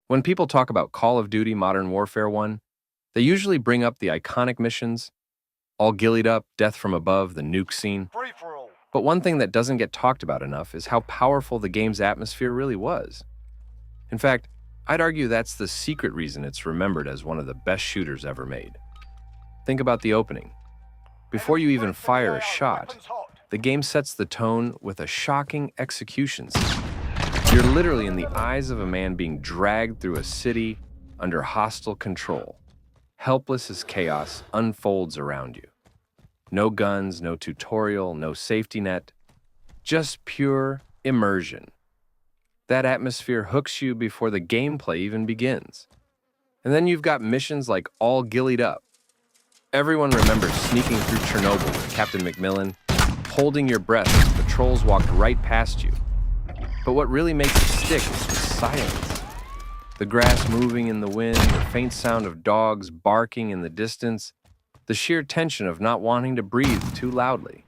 When people talk about Call of Duty Modern Warfare 1, they usually bring up the iconic missions, all ghillied up, death from above, the nuke scene. Free-for-all. But one thing that doesn't get talked about enough is how powerful the game's atmosphere really was. In fact, I'd argue that's the secret reason it's remembered as one of the best shooters ever made. Think about the opening. Before you even fire a shot, the game sets the tone with a shocking execution scene. You're literally in the eyes of a man being dragged through a city under hostile control. Helpless as chaos unfolds around you. No guns, no tutorial, no safety net, just pure immersion. That atmosphere hooks you before the gameplay even begins. And then you've got missions like all Ghillied Up. Everyone remembers sneaking through Chernobyl with Captain McMillan, holding your breath as patrols walked right past you. But what really makes it stick is the silence. The grass moving in the wind, the faint sound of dogs barking in the distance, the sheer tension of not wanting to breathe too loudly.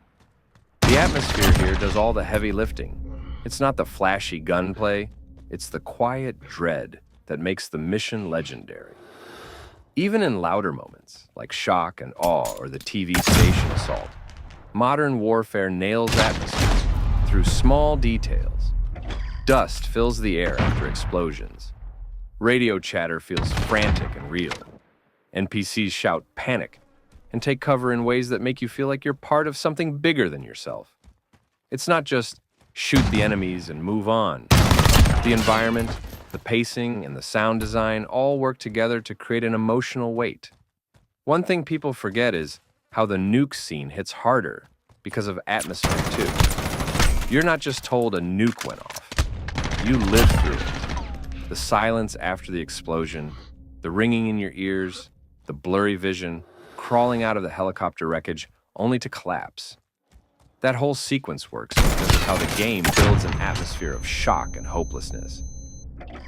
The atmosphere here does all the heavy lifting. It's not the flashy gunplay, it's the quiet dread that makes the mission legendary. Even in louder moments, like shock and awe or the TV station assault, modern warfare nails atmosphere through small details. Dust fills the air after explosions. Radio chatter feels frantic and real. NPCs shout panic and take cover in ways that make you feel like you're part of something bigger than yourself. It's not just shoot the enemies and move on. The environment, the pacing, and the sound design all work together to create an emotional weight. One thing people forget is how the nuke scene hits harder because of atmosphere too. You're not just told a nuke went off. You live through it. The silence after the explosion, the ringing in your ears, the blurry vision, crawling out of the helicopter wreckage only to collapse. That whole sequence works because of how the game builds an atmosphere of shock and hopelessness.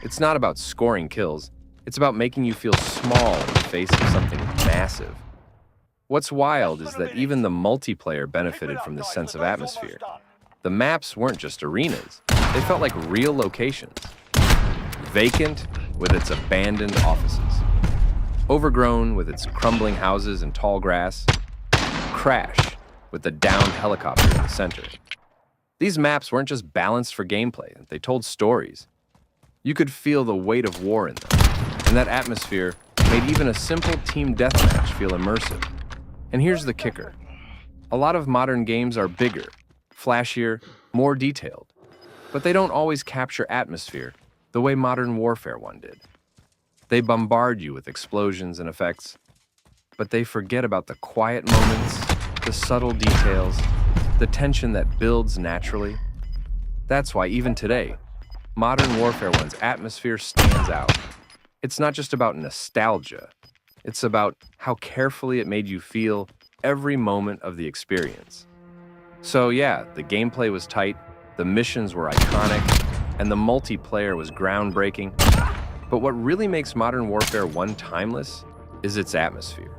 It's not about scoring kills, it's about making you feel small in the face of something massive. What's wild is that even the multiplayer benefited from this sense of atmosphere. The maps weren't just arenas, they felt like real locations. Vacant with its abandoned offices. Overgrown with its crumbling houses and tall grass. Crash with the downed helicopter in the center. These maps weren't just balanced for gameplay, they told stories. You could feel the weight of war in them, and that atmosphere made even a simple team deathmatch feel immersive. And here's the kicker. A lot of modern games are bigger, flashier, more detailed, but they don't always capture atmosphere the way Modern Warfare 1 did. They bombard you with explosions and effects, but they forget about the quiet moments, the subtle details, the tension that builds naturally. That's why even today, Modern Warfare 1's atmosphere stands out. It's not just about nostalgia, it's about how carefully it made you feel every moment of the experience. So yeah, the gameplay was tight, the missions were iconic, and the multiplayer was groundbreaking. But what really makes Modern Warfare 1 timeless is its atmosphere.